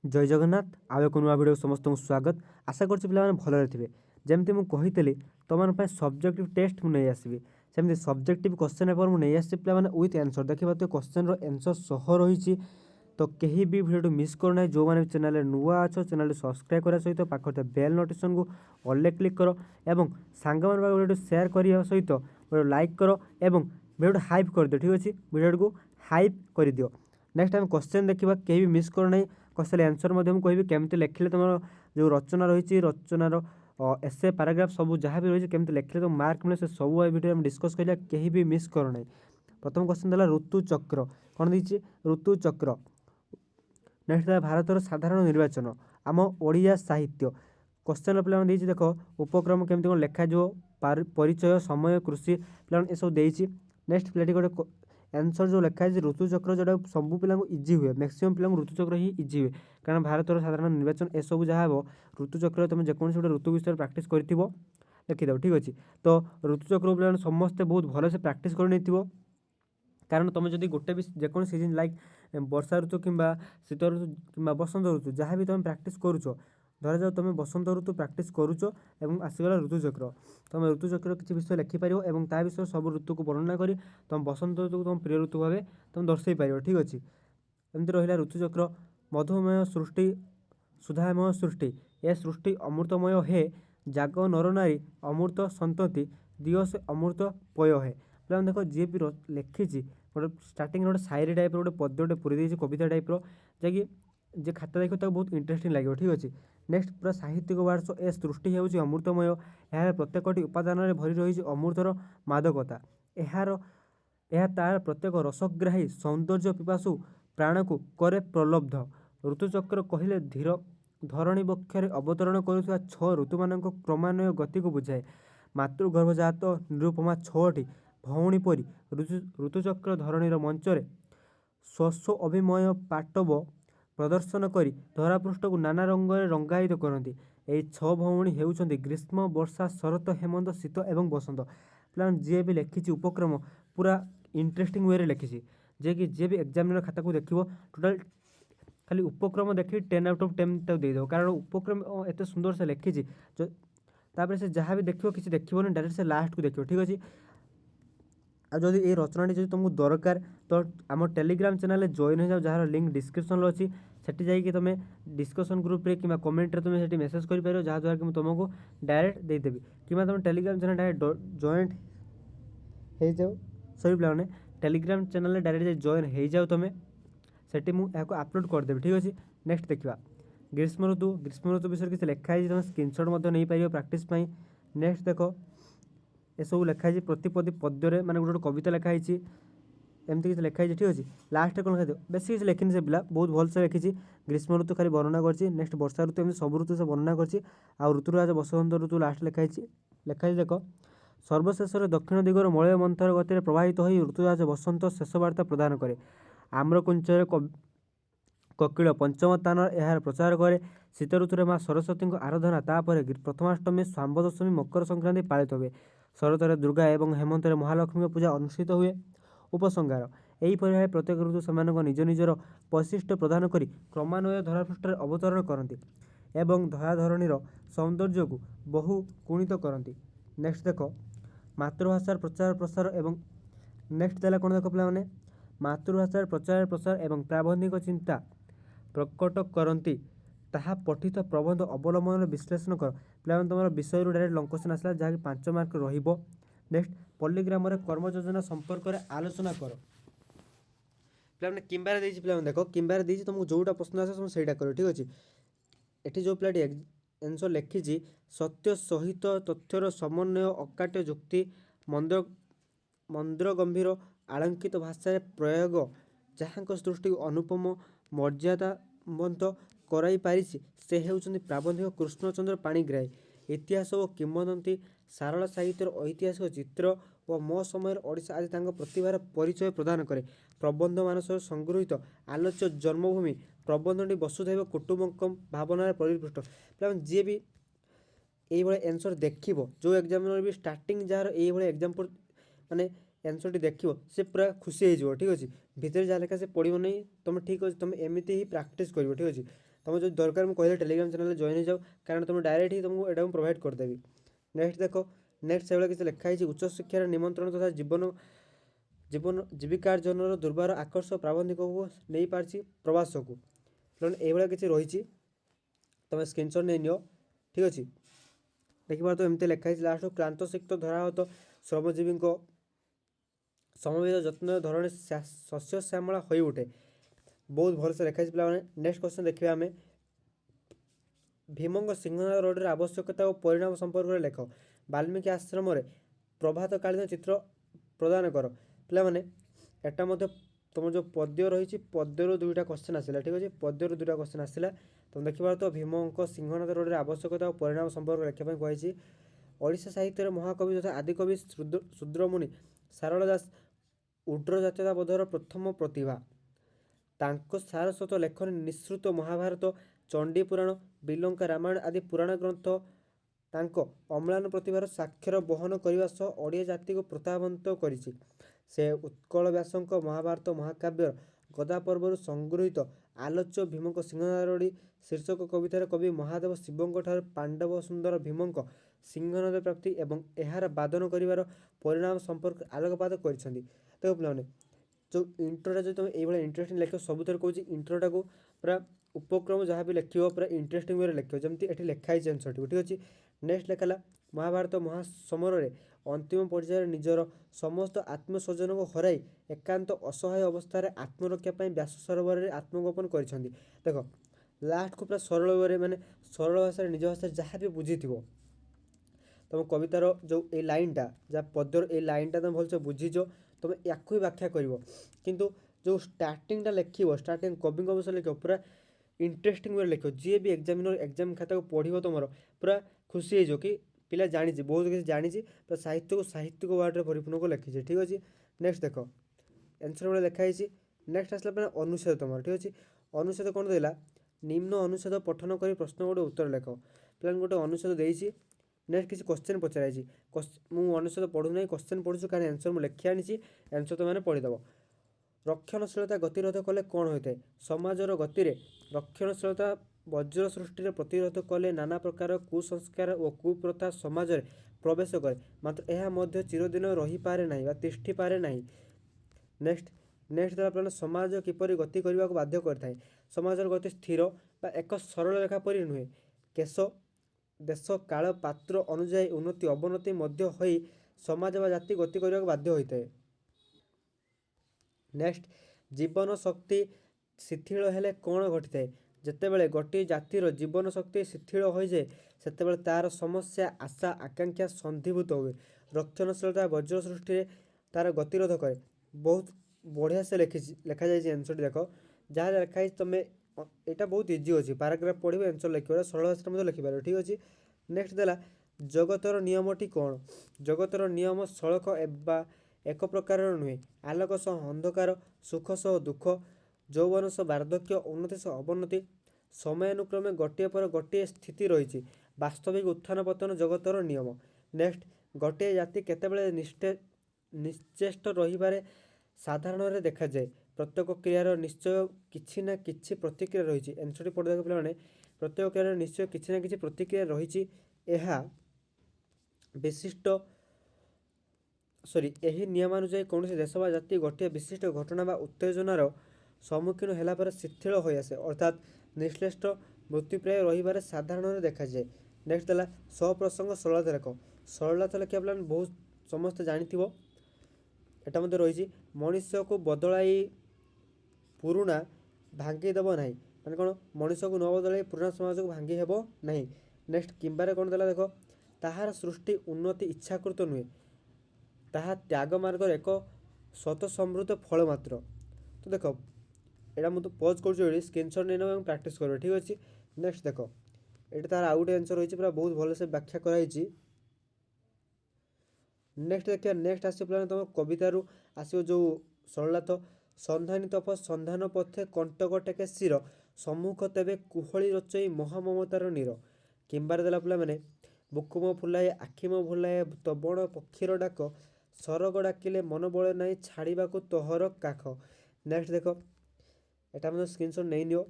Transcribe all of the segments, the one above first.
जय जगन्नाथ आउ एक नुआ भिडियो समस्त स्वागत। आशा करछि पिला माने भलरे थिबे। जेमति मु कहितली तमन पय सब्जेक्टिव टेस्ट मु नै आसीबी सेमति सब्जेक्टिव क्वेश्चन पेपर मु नै आसी पिला माने विथ आंसर देखिबा तो क्वेश्चन रो आंसर सह रहिछि। तो केही भी भिडियो मिस कर नै जो माने चैनल नुआ अछो चैनल सब्सक्राइब करा सहित पाखते बेल नोटिफिकेशन को ऑल क्लिक करो एवं सांग मान भिडियो शेयर करिया सहित भिडियो लाइक करो एवं भिडियो हाइप कर दियो। ठीक अछि भिडियो को हाइप कर दियो। नेक्स्ट टाइम क्वेश्चन देखिबा केही भी मिस कर नै क्वेश्चन आंसर मध्यम कहबी केमती लिखले तुम जो रचना रही रचनार एसे पैराग्राफ सब जहाँ भी रही केमती लिखले तो मार्क मिले से सब भिडियो डिस्कस करिया केही भी मिस कर नै। प्रथम क्वेश्चन देला ऋतुचक्र कौन दी ऋतुचक्र। नेक्स्ट है भारतर साधारण निर्वाचन आम ओडिया साहित्य क्वेश्चन पे देख उपक्रम केमती कौन लिखा जो परिचय समय कृषि पे सब देती। नेक्स्ट पिलाटी गोटे आंसर जो लिखा है ऋतुचक्र जोटा सब पिला इजी हुए मैक्सिमम पिला ऋतुचक्र ही इजी हुए कारण भारतर साधारण निर्वाचन ए सब जहाँ हो ऋतुचक्र तुम जेको गोटे ऋतु विषय प्राक्ट कर लिखिदेव। ठीक अच्छे तो ऋतुचक्र पे समस्ते बहुत भलसे प्राक्ट कर कारण तुम जब गोटे भी जेको सीजन लाइक वर्षा ऋतु कि शीत ऋतु कि बसंत ऋतु जहाँ भी तुम प्राक्ट करुच धरा जाओ तुम बसंत ऋतु प्राक्ट करुच और आसगला ऋतुचक्र तुम ऋतुचक्र किसी विषय लिखिपार और ता विषय सब ऋतु को वर्णना कर तुम बसंत ऋतु को तुम प्रिय ऋतु भाव तुम दर्शाई पार। ठीक अच्छे एमती रहा ऋतुचक्र मधुमय सृष्टि सुधामय सृष्टि ए सृष्टि अमृतमय है जाग नर नारी अमृत संतति दियो से अमृत पय है। पे देख जी भी लिखी गोटे स्टार्टिंग गोटे शायरी टाइप गोटे पद्य गोटे पूरी देती कविता टाइप जि जे खाता देखो तो बहुत इंटरेस्टिंग लगे। ठीक अच्छे नेक्स्ट पूरा साहित्यिक वार्ष ए सृष्टि होउछि अमृतमय यार प्रत्येकटी उपादान भरी रही अमृतर मादकता यह तार प्रत्येक रसग्राही सौंदर्य पिपासु प्राण को करे प्रलब्ध। ऋतुचक्र कहले धीर धरणी बक्षरे अवतरण करुवा 6 ऋतु मान क्रमान्वय गति को बुझाए मातृगर्भजात निरुपमा 6टी भौणी परी ऋतुचक्र धरणीर मंचरे स्वस्व अभिमय पाटव प्रदर्शन करी धरापृष्ठ को नाना रंग रंगायित करती। यही 6 भौणी हेउछन्ति ग्रीष्म वर्षा शरत हेमंत शीत एवं बसंत। प्लान जी भी लिखी उपक्रम पूरा इंटरेस्टिंग वे लिखी जे कि जी भी एग्जामिनर खाता को देखो टोटाल खाली उपक्रम देखिए 10 आउट ऑफ 10 तक देदेव कारण उपक्रम एत सुंदर से लिखी जो तापर से जहाँ भी देखो किसी देखिए डायरेक्ट से लास्ट को देखो। ठीक अच्छे आदि ये रचनाटी जो तुमको दरकार तो आम टेलीग्राम चैनल जॉइन हो जाओ जार लिंक डिस्क्रिप्शन अच्छी सेठी जाइए तुम डिस्कसन ग्रुप रे कि कमेंट रे तुम सेठी मेसेज कर पारो जहाँद्वारा कि तुमको डायरेक्ट देदेवी कि तुम टेलीग्राम चैनल डायरेक्ट जॉइंट हो जाओ सही पे टेलीग्राम चैनल डायरेक्ट जॉइन हो जाओ तुम सेठी मुझे अपलोड करदेवी। ठीक अच्छे नेक्स्ट देखा ग्रीष्म ऋतु विषय किसी लिखाई तुम स्क्रीनशॉट नहीं पार प्राक्टिस। नेक्स्ट देख ये सब लिखाई प्रतिपदी पद्य माने गोटे कविता लिखाई एमती किसी लिखाई। ठीक अच्छे लास्ट कौन लिखा बेस किसी लिखिनी से पिला बहुत भलसे लिखी ग्रीष्म ऋतु खाली वर्णना कर नेक्स्ट वर्षा ऋतु एमती सब ऋतु से वर्णना कर ऋतुराज बसंत ऋतु लास्ट लिखाई देख सर्वशेष दक्षिण दिगर मलय मंथर गति प्रभावित हो ऋतुराज बसंत शेष वार्ता प्रदान करे आम्रकुंचर ककिल पंचम स्थान यार प्रचार करे शीत ऋतु माँ सरस्वती आराधना तापर प्रथमाष्टमी सांब दशमी मकर संक्रांति पालित हुए शरत दुर्गा एवं हेमंत महालक्ष्मी पूजा अनुष्ठित हुए। उपसंहार यही भाव प्रत्येक ऋतु से निज निजर वैशिष्ट्य प्रदान कर क्रमान्वय धरापृष्ठ अवतरण करती एवं धराधरणीर सौंदर्य को बहु गुणित करती। नेक्स्ट देख मातृभाषार प्रचार प्रसार एवं नेक्स्ट देला कौन देख पे मातृभाषार प्रचार प्रसार एवं प्राबंधिक चिंता प्रकट करती ताहा पठित प्रबंध अवलंबन विश्लेषण कर पे तुम विषय डायरेक्ट लंग क्वेश्चन आसला जहाँकि 5 मार्क रहिबो। नेक्स्ट पल्लीग्राम कर्म योजना संपर्क में आलोचना कर पे किंबार देछि पे देख किंबार देछि तुमको जोटा प्रश्न आसे तुम सेटा करो। ठीक अच्छे एठी जो पिलाटी आंसर लिखी सत्य सहित तथ्यर समन्वय अकाट्य जुक्ति मंद्र गंभीर आलंकित भाषा प्रयोग जहाँ सृष्टि अनुपम मर्यादावंत कराई पारिछि से हेउछन्ति प्राबंधिक कृष्णचंद्र पाणिग्राही। इतिहास और किंवदंती सारला साहित्यर ऐतिहासिक चित्र और मो समय ओडिशा आदि तांको प्रतिभार परिचय प्रदान करे प्रबंध मानस संगृहित आलोच्य जन्मभूमि प्रबंधटी वसुधैव कुटुंबकम भावनार परिपृष्ट। जी भी ये आंसर देखिबो जो एग्जामिनर भी स्टार्टिंग जार ये एग्जाम्पल माने आंसर देखिए से पूरा खुशी हो ठीक अच्छे भितर जहाँ लिखा से पढ़ो नहीं तुम ठीक अच्छे तुम एमती ही प्राक्ट कर ठीक अच्छे तुम जो दरकार मुझे कहले टेलीग्राम चैनल जॉइन हो जाओ कारण तुम डायरेक्ट ही तुमको यहाँ प्रोवाइड करदेवी। नेक्स्ट देख नेक्स्ट से किसी लिखाई उच्च शिक्षार निमंत्रण तथा जीवन जीवन जीविकार्जन दुर्बार आकर्ष प्राबंधिक को नहीं पार्टी प्रवास को ये किसी रही तुम स्क्रीनशॉट नहीं नियो ठीक अच्छे देखिए तो एमती लिखाई लास्ट क्लांत सिक्त धराहत श्रमजीवी समवेत जत्न धरण शस्य श्यामला हो उठे बहुत भलसे लिखाई पे। नेक्स्ट क्वेश्चन देखिए आम भीम सिंहनाद रोडर आवश्यकता और परिणाम संपर्क में लेख वाल्मीकि आश्रम प्रभातकालीन चित्र प्रदान कर पे एटा तुम जो पद्य रही पद्यर दुईटा क्वेश्चन आसला ठीक अच्छे पद्यर दुईटा क्वेश्चन आसला तुम देखिए तो भीम सिंहनाद रोडर आवश्यकता और परिणाम संपर्क लेखापी कही ओडिशा साहित्य महाकवि तथा आदिकवि शूद्रमुनि सारला दास उड्र जातीयता बोधर प्रथम प्रतिभा तांको सारस्वत लेखन निःसृत महाभारत चंडीपुराण बिलंका रामायण आदि पुराण ग्रंथ तांको अम्लान प्रतिभार साक्षर बहन करने सह ओडिया जाति को प्रतिभावंत करिछि। से उत्कल व्यासंक महाभारत महाकाव्य गदा पर्व संगृहीत आलोच्य भीम सिंहनादी शीर्षक कवितार कवि महादेव शिवों ठार पांडव सुंदर भीम सिंहनाद प्राप्ति एवं एहार बादन करिवार परिणाम संपर्क आलोकपात करिसेंती। देखो पिलाने जो इंट्रोटा जो तुम ये इंटरेस्टिंग लिख सब कौन इंट्रोटा को पूरा उपक्रम जहाँ भी लिख पूरा इंटरेस्टिंग वे लिख जमी ये लिखाई आंसर ठीक अच्छे। नेक्स्ट लिखाला महाभारत महासमर अंतिम पर्यायर निजर समस्त आत्मस्वजन को हराई एकांत असहाय अवस्था आत्मरक्षा व्यास सरोवर आत्मगोपन कर देख लास्ट को पूरा सरल वे मैंने सरल भाषा निज भाषा जहाँ भी बुझी तुम कवितार जो ये लाइनटा जहाँ पद्यर ये लाइनटा तुम भलसे बुझीज तुम या व्याख्या कर किंतु जो स्टार्टिंगटा लिख स्टार्टिंग कवि विषय लिख पूरा इंटरेस्टिंग वे लिख जी भी एग्जामिनर एग्जाम खाता को पढ़ो तुम पूरा खुशी हो कि पिला जानी बहुत किसी जानी पूरा साहित्य को साहित्यिक वार्ड में परिपूर्ण को लिखी ठीक अच्छे। नेक्स्ट देख आंसर गुड़ा लिखाई नेक्स्ट आसला अनुच्छेद तुम ठीक अच्छे अनुच्छेद कौन देला निम्न अनुच्छेद पठन कर प्रश्न गोटे उत्तर लिख पे गोटे अनुच्छेद देती नेक्स्ट किसी क्वेश्चन पचराई मुझे अनुच्छेद पढ़ुना क्वेश्चन पढ़ुछु कारण आंसर मुझे लिखी आनी आंसर तुमने पढ़ीदेव। रक्षणशीलता गतिरोध कले कौन होता है समाजर गति रक्षणशीलता वज्र सृष्टि प्रतिरोध कले नाना प्रकार कुसंस्कार और कुप्रथा समाज में प्रवेश करे मात्र यह चिरदिन रही पारे ना तिष्ठि पारे ना। नेक्स्ट नेक्स्ट देला समाज किपरि गति करने को बाध्य करता है समाजर गति स्थिर बा एक सरल रेखा परि नुहे केश देश काल पात्र अनुजाई उन्नति अवनति मध्य होई समाज व जाति गति करने को बाध्य होता है। नेक्स्ट जीवन शक्ति शिथिल हेले कौन घटी थाए जितेबाला गोटे जातिर जीवन शक्ति शिथिल हो जाए से तार समस्या आशा आकांक्षा संधिभूत हुए रक्षणशीलता वज्र सृष्टि तार गतिरोध करे बहुत बढ़िया से लिखा जाए आंसर देख जहाँ लिखाई तुम यहाँ बहुत इजी अच्छी पाराग्राफ पढ़ो आंसर लिख सरल भाषा लिखिपार ठीक अच्छे। नेक्स्ट देला जगतर नियमटी कौन जगतर नियम सड़क एवं एक प्रकार नुहे आलोक सह अंधकार सुख सह दुख यौवन सह वार्धक्य उन्नति सह अवनति समयानुक्रमे गोटे पर गोटे स्थिति रही वास्तविक उत्थान पतन जगतर नियम। नेक्स्ट गोटे जाति केतेबेले निश्चेष्ट रही साधारण देखा जाए प्रत्येक क्रियार निश्चय किछि ना किछि प्रतिक्रिया रही आंसर पढ़े पे प्रत्येक क्रियार निश्चय किछि ना किछि प्रतिक्रिया रही विशिष्ट यही नियमानुजाई कौन देश बा जाति गोटे विशिष्ट घटना बा उत्तेजनार सम्मुखीन होगापर शिथिल हो आसे अर्थात निश्चेष्ट मृत्यु प्राय रही साधारण देखा जाए। नेक्स्ट देला सप्रसंग सरलता लेख सरलता लिखा पे बहुत समस्त जानी एटा मध्य रही मनुष्य को बदलाई पुरुणा भांगीदेव ना मैंने कौन मनुष्य को न बदल पुराना समाज को भांगी हेब ना। नेक्स्ट किंबारे कौन देला देख ताहार सृष्टि उन्नति इच्छाकृत नुहे ताहा त्याग मार्ग एक स्वत समृद्ध फल मात्र। तो देख यहाँ मुझे पज कर स्क्रीनशॉट नहीं ना प्राक्ट कर ठीक अच्छे। नेक्स्ट देख ये तार आउ गए आंसर रही पूरा बहुत भलसे व्याख्या कराई। नेक्स्ट देखिए नेक्स्ट आस तुम कवितार आसो जो सरलता सन्धानी तप सन्धान पथे कंटक टेके शिर सम्मुख तेबे कुहली रचई महाममतार नीर किंबार देला पे मैंने बुकुम फुलाए आखिम भुलाए तबण पक्षीर डाक ସରଗ ଡାକିଲେ ମନ ବଳେ ନାହିଁ ଛାଡ଼ିବାକୁ ତୋହର କାଖ। ନେକ୍ସଟ ଦେଖ ଏଟା ମଧ୍ୟ ସ୍କ୍ରିନଶଟ୍ ନେଇନିଅ।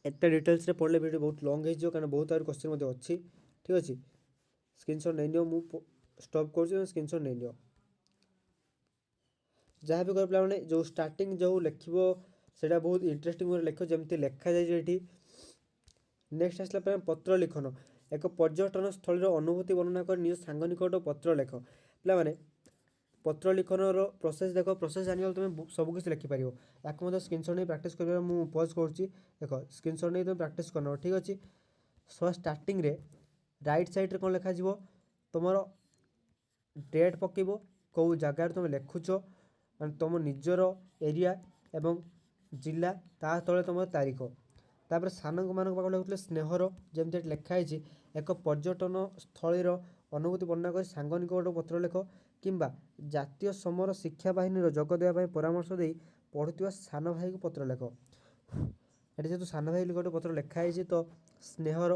ଏତେ ଡିଟେଲ୍ସରେ ପଢ଼ିଲେ ଭିଡ଼ିଓ ବହୁତ ଲଙ୍ଗ୍ ହେଇଯିବ କାରଣ ବହୁତ ଆହୁରି କ୍ୱେଶ୍ଚିନ୍ ମଧ୍ୟ ଅଛି। ଠିକ୍ ଅଛି, ସ୍କ୍ରିନଶଟ୍ ନେଇନିଅ। ମୁଁ ଷ୍ଟପ୍ କରୁଛି, ସ୍କ୍ରିନଶଟ୍ ନେଇନିଅ। ଯାହା ବି କର ପିଲାମାନେ ଯେଉଁ ଷ୍ଟାର୍ଟିଂ ଯେଉଁ ଲେଖିବ ସେଇଟା ବହୁତ ଇଣ୍ଟରେଷ୍ଟିଂ ଭାବରେ ଲେଖ, ଯେମିତି ଲେଖାଯାଇଛି ଏଠି। ନେକ୍ସଟ ଆସିଲା ପରେ ପତ୍ର ଲିଖନ। ଏକ ପର୍ଯ୍ୟଟନ ସ୍ଥଳୀର ଅନୁଭୂତି ବର୍ଣ୍ଣନା କରି ନିଜ ସାଙ୍ଗ ନିକଟ ପତ୍ର ଲେଖ। ପିଲାମାନେ ପତ୍ର ଲିଖନର ପ୍ରୋସେସ୍ ଦେଖ, ପ୍ରୋସେସ୍ ଜାଣିଗଲେ ତୁମେ ସବୁକିଛି ଲେଖିପାରିବ। ୟାକୁ ମଧ୍ୟ ସ୍କ୍ରିନଶଟ୍ ନେଇ ପ୍ରାକ୍ଟିସ୍ କରିବାର ମୁଁ ପଜ୍ କରୁଛି। ଦେଖ ସ୍କ୍ରିନଶଟ୍ ନେଇ ତୁମେ ପ୍ରାକ୍ଟିସ୍ କରିନେବ। ଠିକ୍ ଅଛି, ଷ୍ଟାର୍ଟିଂରେ ରାଇଟ୍ ସାଇଡ଼୍ରେ କ'ଣ ଲେଖାଯିବ, ତୁମର ଡେଟ୍ ପକାଇବ, କେଉଁ ଜାଗାରେ ତୁମେ ଲେଖୁଛ, ମାନେ ତୁମ ନିଜର ଏରିଆ ଏବଂ ଜିଲ୍ଲା, ତା ତଳେ ତୁମର ତାରିଖ। ତାପରେ ସାଙ୍ଗମାନଙ୍କ ପାଖକୁ ଲେଖୁଥିଲେ ସ୍ନେହର, ଯେମିତି ଏଠି ଲେଖା ହେଇଛି ଏକ ପର୍ଯ୍ୟଟନ ସ୍ଥଳୀର ଅନୁଭୂତି ବର୍ଣ୍ଣନା କରି ସାଙ୍ଗ ନିକଟକୁ ପତ୍ର ଲେଖ, କିମ୍ବା ଜାତୀୟ ସମର ଶିକ୍ଷା ବାହିନୀର ଯୋଗ ଦେବା ପାଇଁ ପରାମର୍ଶ ଦେଇ ପଢ଼ୁଥିବା ସାନ ଭାଇକୁ ପତ୍ର ଲେଖ। ଏଠି ଯେହେତୁ ସାନ ଭାଇ ନିକଟକୁ ପତ୍ର ଲେଖା ହେଇଛି ତ ସ୍ନେହର,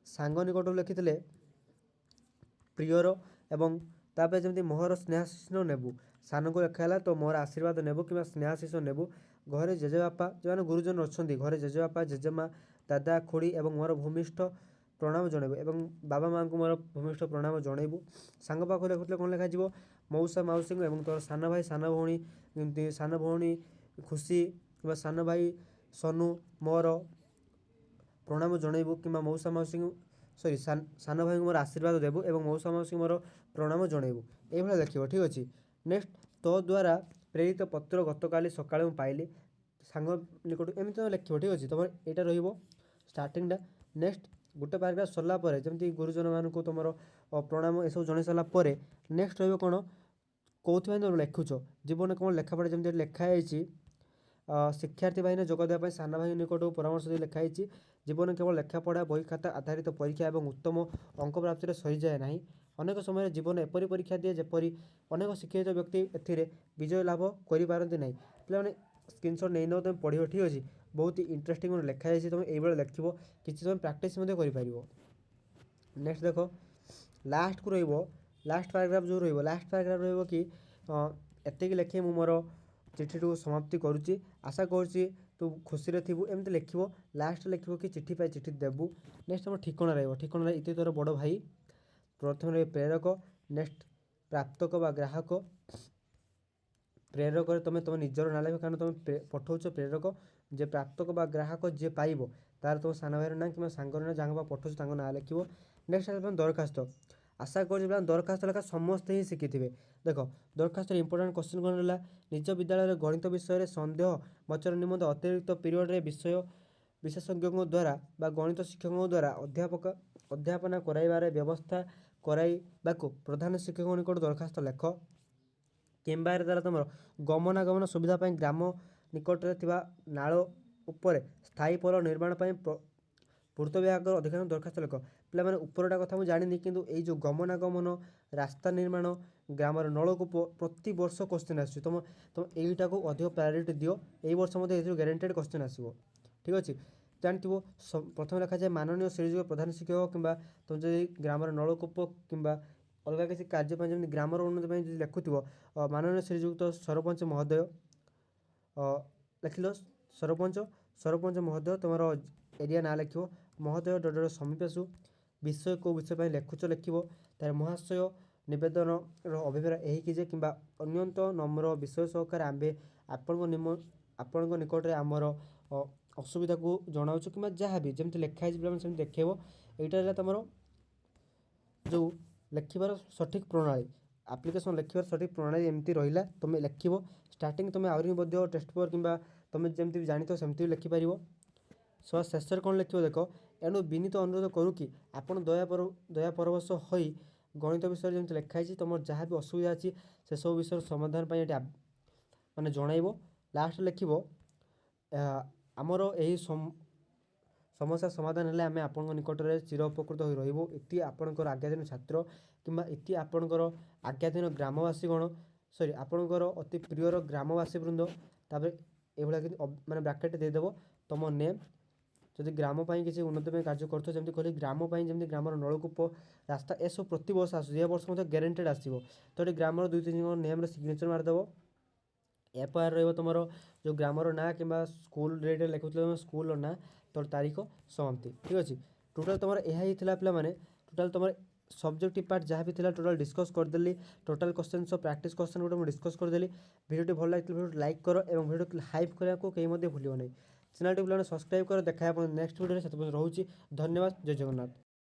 ସାଙ୍ଗ ନିକଟକୁ ଲେଖିଥିଲେ ପ୍ରିୟର, ଏବଂ ତାପରେ ଯେମିତି ମୋହର ସ୍ନେହାଶିଷ ନେବୁ, ସାନକୁ ଲେଖା ହେଲା ତ ମୋର ଆଶୀର୍ବାଦ ନେବୁ କିମ୍ବା ସ୍ନେହାଶିଷ ନେବୁ। ଘରେ ଜେଜେବାପା ଯେଉଁମାନେ ଗୁରୁଜନ ଅଛନ୍ତି, ଘରେ ଜେଜେବାପା ଜେଜେମା ଦାଦା ଖୁଡ଼ି ଏବଂ ମୋର ଭୂମିଷ୍ଠ ପ୍ରଣାମ ଜଣାଇବୁ, ଏବଂ ବାବା ମାଆଙ୍କୁ ମୋର ଭୂମିଷ୍ଠ ପ୍ରଣାମ ଜଣାଇବୁ। ସାଙ୍ଗ ପାଖକୁ ଲେଖୁଥିଲେ କ'ଣ ଲେଖାଯିବ, ମଉସା ମାଉସୀଙ୍କୁ ଏବଂ ତୋର ସାନ ଭାଇ ସାନ ଭଉଣୀ, ଯେମିତି ସାନ ଭଉଣୀ ଖୁସି କିମ୍ବା ସାନ ଭାଇ ସନୁ ମୋର ପ୍ରଣାମ ଜଣାଇବୁ, କିମ୍ବା ମଉସା ମାଉସୀଙ୍କୁ ସାନ ଭାଇଙ୍କୁ ମୋର ଆଶୀର୍ବାଦ ଦେବୁ ଏବଂ ମଉସା ମାଉସୀଙ୍କୁ ମୋର ପ୍ରଣାମ ଜଣାଇବୁ। ଏଇଭଳିଆ ଲେଖିବ। ଠିକ୍ ଅଛି, ନେକ୍ସଟ ତୋ ଦ୍ୱାରା ପ୍ରେରିତ ପତ୍ର ଗତକାଲି ସକାଳେ ମୁଁ ପାଇଲି, ସାଙ୍ଗ ନିକଟକୁ, ଏମିତି ତୁମେ ଲେଖିବ। ଠିକ୍ ଅଛି, ତୁମର ଏଇଟା ରହିବ ଷ୍ଟାର୍ଟିଂଟା। ନେକ୍ସଟ ଗୋଟେ ପାରାଗ୍ରାଫ୍ ସରିଲା ପରେ ଯେମିତି ଗୁରୁଜନମାନଙ୍କୁ ତୁମର ପ୍ରଣାମ ଏସବୁ ଜଣାଇ ସାରିଲା ପରେ ନେକ୍ସଟ ରହିବ କ'ଣ, କେଉଁଥିପାଇଁ ତୁମେ ଲେଖୁଛ, ଜୀବନରେ କ'ଣ ଲେଖାପଢ଼ା, ଯେମିତି ଏଠି ଲେଖା ହେଇଛି ଶିକ୍ଷାର୍ଥୀ ବାହିନୀରେ ଯୋଗ ଦେବା ପାଇଁ ସାନ ଭାଇ ନିକଟକୁ ପରାମର୍ଶ ଦେଇ ଲେଖା ହେଇଛି। ଜୀବନ କେବଳ ଲେଖାପଢ଼ା ବହି ଖାତା ଆଧାରିତ ପରୀକ୍ଷା ଏବଂ ଉତ୍ତମ ଅଙ୍କ ପ୍ରାପ୍ତିରେ ସରିଯାଏ ନାହିଁ। ଅନେକ ସମୟରେ ଜୀବନ ଏପରି ପରୀକ୍ଷା ଦିଏ ଯେପରି ଅନେକ ଶିକ୍ଷିତ ବ୍ୟକ୍ତି ଏଥିରେ ବିଜୟ ଲାଭ କରିପାରନ୍ତି ନାହିଁ। ପିଲାମାନେ ସ୍କ୍ରିନଶଟ୍ ନେଇନେବ, ତୁମେ ପଢ଼ିବ। ଠିକ୍ ଅଛି, ବହୁତ ଇଣ୍ଟରେଷ୍ଟିଂ ଲେଖାଯାଇଛି, ତୁମେ ଏଇଭଳି ଲେଖିବ, କିଛି ତୁମେ ପ୍ରାକ୍ଟିସ୍ ମଧ୍ୟ କରିପାରିବ। ନେକ୍ସଟ ଦେଖ ଲାଷ୍ଟକୁ ରହିବ, ଲାଷ୍ଟ ପାରାଗ୍ରାଫ୍ ଯେଉଁ ରହିବ, ଲାଷ୍ଟ ପାରାଗ୍ରାଫ୍ ରହିବ କି ଏତିକି ଲେଖି ମୁଁ ମୋର ଚିଠିଟିକୁ ସମାପ୍ତି କରୁଛି, ଆଶା କରୁଛି ତୁ ଖୁସିରେ ଥିବୁ, ଏମିତି ଲେଖିବ। ଲାଷ୍ଟରେ ଲେଖିବ କି ଚିଠି ପାଇ ଚିଠି ଦେବୁ। ନେକ୍ସଟ ଆମର ଠିକଣା ରହିବ, ଠିକଣାରେ ଇତି ତୋର ବଡ଼ ଭାଇ। ପ୍ରଥମେ ରହିବ ପ୍ରେରକ, ନେକ୍ସଟ ପ୍ରାପ୍ତକ ବା ଗ୍ରାହକ। ପ୍ରେରକରେ ତୁମେ ତୁମ ନିଜର ନାଁ ଲେଖ, କାରଣ ତୁମେ ପଠାଉଛ ପ୍ରେରକ। ଯେ ପ୍ରାପ୍ତକ ବା ଗ୍ରାହକ ଯିଏ ପାଇବ ତାର ତୁମ ସାନ ଭାଇର ନାଁ କିମ୍ବା ସାଙ୍ଗର ନାଁ, ଯାହାକୁ ପଠାଉଛ ତାଙ୍କ ନାଁ ଲେଖିବ। ନେକ୍ସଟ ଆସିବ ଦରଖାସ୍ତ। ଆଶା କରୁଛି ଦରଖାସ୍ତ ଲେଖା ସମସ୍ତେ ହିଁ ଶିଖିଥିବେ। ଦେଖ ଦରଖାସ୍ତର ଇମ୍ପୋର୍ଟାଣ୍ଟ କ୍ୱେଶ୍ଚିନ୍ କ'ଣ ହେଲା, ନିଜ ବିଦ୍ୟାଳୟରେ ଗଣିତ ବିଷୟରେ ସନ୍ଦେହ ମୋଚନ ନିମନ୍ତେ ଅତିରିକ୍ତ ପିରିୟଡ଼ରେ ବିଷୟ ବିଶେଷଜ୍ଞଙ୍କ ଦ୍ୱାରା ବା ଗଣିତ ଶିକ୍ଷକଙ୍କ ଦ୍ୱାରା ଅଧ୍ୟାପନା କରାଇବାର ବ୍ୟବସ୍ଥା କରାଇବାକୁ ପ୍ରଧାନ ଶିକ୍ଷକଙ୍କ ନିକଟ ଦରଖାସ୍ତ ଲେଖ। କିମ୍ବା ଦ୍ୱାରା ତୁମର ଗମନାଗମନ ସୁବିଧା ପାଇଁ ଗ୍ରାମ ନିକଟରେ ଥିବା ନାଳ ଉପରେ ସ୍ଥାୟୀ ପୋଲ ନିର୍ମାଣ ପାଇଁ ପୂର୍ତ୍ତ ବିଭାଗର ଅଧିକାଂଶ ଦରଖାସ୍ତ ଲେଖ। ପିଲାମାନେ ଉପରଟା କଥା ମୁଁ ଜାଣିନି, କିନ୍ତୁ ଏଇ ଯେଉଁ ଗମନାଗମନ, ରାସ୍ତା ନିର୍ମାଣ, ଗ୍ରାମର ନଳକୂପ ପ୍ରତି ବର୍ଷ କ୍ୱେଶ୍ଚିନ୍ ଆସୁଛି। ତୁମ ଏଇଟାକୁ ଅଧିକ ପ୍ରାୟୋରିଟି ଦିଅ, ଏଇ ବର୍ଷ ମଧ୍ୟ ଏଥିରୁ ଗ୍ୟାରେଣ୍ଟେଡ଼ କ୍ୱେଶ୍ଚିନ୍ ଆସିବ। ଠିକ୍ ଅଛି, ଜାଣିଥିବ ପ୍ରଥମେ ଲେଖାଯାଏ ମାନନୀୟ ଶ୍ରୀଯୁକ୍ତ ପ୍ରଧାନ ଶିକ୍ଷକ, କିମ୍ବା ତୁମେ ଯଦି ଗ୍ରାମର ନଳକୂପ କିମ୍ବା ଅଲଗା କିଛି କାର୍ଯ୍ୟ ପାଇଁ ଯେମିତି ଗ୍ରାମର ଉନ୍ନତି ପାଇଁ ଯଦି ଲେଖୁଥିବ ମାନନୀୟ ଶ୍ରୀଯୁକ୍ତ ସରପଞ୍ଚ ମହୋଦୟ, ଲେଖିଲ ସରପଞ୍ଚ ମହୋଦୟ, ତୁମର ଏରିଆ ନାଁ ଲେଖିବ। ମହୋଦୟ ଡଡ଼ର ସମୀପେଷୁ, ବିଷୟ କେଉଁ ବିଷୟ ପାଇଁ ଲେଖୁଛ ଲେଖିବ। ତାର ମହାଶୟ ନିବେଦନର ଅଭିପ୍ରାୟ ଏହିକି ଯେ, କିମ୍ବା ଅନ୍ୟନ୍ତ ନମ୍ର ବିଷୟ ସହକାରେ ଆମ୍ଭେ ଆପଣଙ୍କ ନିକଟରେ ଆମର ଅସୁବିଧାକୁ ଜଣାଉଛୁ, କିମ୍ବା ଯାହା ବି ଯେମିତି ଲେଖା ହେଇଛି ପିଲାମାନେ ସେମିତି ଦେଖେଇବ। ଏଇଟା ହେଲା ତୁମର ଯେଉଁ ଲେଖିବାର ସଠିକ୍ ପ୍ରଣାଳୀ, ଆପ୍ଲିକେସନ୍ ଲେଖିବାର ସଠିକ୍ ପ୍ରଣାଳୀ ଏମିତି ରହିଲା। ତୁମେ ଲେଖିବ ଷ୍ଟାର୍ଟିଂ, ତୁମେ ଆହୁରି ମଧ୍ୟ ଟେଷ୍ଟ ପେପର୍ କିମ୍ବା ତୁମେ ଯେମିତି ବି ଜାଣିଥିବ ସେମିତି ବି ଲେଖିପାରିବ। ଶେଷରେ କ'ଣ ଲେଖିବ ଦେଖ, ଏଣୁ ବିନୀତ ଅନୁରୋଧ କରୁ କି ଆପଣ ଦୟା ପରବଶ ହୋଇ ଗଣିତ ବିଷୟରେ ଯେମିତି ଲେଖା ହେଇଛି ତୁମର ଯାହା ବି ଅସୁବିଧା ଅଛି ସେସବୁ ବିଷୟର ସମାଧାନ ପାଇଁ ଏଠି ମାନେ ଜଣାଇବ। ଲାଷ୍ଟରେ ଲେଖିବ ଆମର ଏହି ସମସ୍ୟା ସମାଧାନ ହେଲେ ଆମେ ଆପଣଙ୍କ ନିକଟରେ ଚିର ଉପକୃତ ହୋଇ ରହିବୁ। ଏଠି ଆପଣଙ୍କର ଆଜ୍ଞାଧୀନ ଛାତ୍ର, କିମ୍ବା ଏଠି ଆପଣଙ୍କର ଆଜ୍ଞାଧୀନ ଗ୍ରାମବାସୀଗଣ, ଆପଣଙ୍କର ଅତି ପ୍ରିୟର ଗ୍ରାମବାସୀ ବୃନ୍ଦ। ତାପରେ ଏଇଭଳିଆ କିନ୍ତୁ ମାନେ ବ୍ରାକେଟ୍ ଦେଇଦେବ ତୁମ ନେମ୍, ଯଦି ଗ୍ରାମ ପାଇଁ କିଛି ଉନ୍ନତି ପାଇଁ କାର୍ଯ୍ୟ କରୁଥିବ, ଯେମିତି କହିଲି ଗ୍ରାମ ପାଇଁ ଯେମିତି ଗ୍ରାମର ନଳକୂପ, ରାସ୍ତା ଏସବୁ ପ୍ରତିବର୍ଷ ଆସୁଛି, ଏ ବର୍ଷ ମଧ୍ୟ ଗ୍ୟାରେଣ୍ଟେଡ୍ ଆସିବ। ତ ଏଠି ଗ୍ରାମର 2-3 ଜଣଙ୍କ ନେମ୍ରେ ସିଗ୍ନେଚର୍ ମାରିଦେବ। ଏଫଆଇଆର୍ ରହିବ ତୁମର ଯେଉଁ ଗ୍ରାମର ନାଁ କିମ୍ବା ସ୍କୁଲ ଡେଟ୍ରେ ଲେଖୁଥିଲେ ତୁମ ସ୍କୁଲର ନାଁ, ତୋର ତାରିଖ, ସମାପ୍ତି। ଠିକ୍ ଅଛି। ଟୋଟାଲ୍ ତୁମର ଏହା ହିଁ ଥିଲା ପିଲାମାନେ। ଟୋଟାଲ୍ ତୁମର ସବଜେକ୍ଟିଭ୍ ପାର୍ଟ ଯାହା ବି ଥିଲା ଟୋଟାଲ୍ ଡିସ୍କସ୍ କରିଦେଲି। ଟୋଟାଲ୍ କ୍ୱେଶ୍ଚନ୍ ପ୍ରାକ୍ଟିସ୍ କ୍ୱେଶ୍ଚନ୍ ଗୋଟେ ମୁଁ ଡିସ୍କସ୍ କରିଦେଲି। ଭିଡ଼ିଓଟି ଭଲ ଲାଗିଥିଲା ଭିଡ଼ିଓଟି ଲାଇକ୍ କର ଏବଂ ଭିଡ଼ିଓଟି ହାଇପ୍ କରିବାକୁ କେହି ମଧ୍ୟ ଭୁଲିବ ନାହିଁ। ଚ୍ୟାନେଲଟି ପିଲାମାନେ ସବସ୍କ୍ରାଇବ୍ କର। ଦେଖା ହେବ ନେକ୍ସଟ ଭିଡ଼ିଓରେ। ସେଥିପାଇଁ ରହୁଛି। ଧନ୍ୟବାଦ। ଜୟ ଜଗନ୍ନାଥ।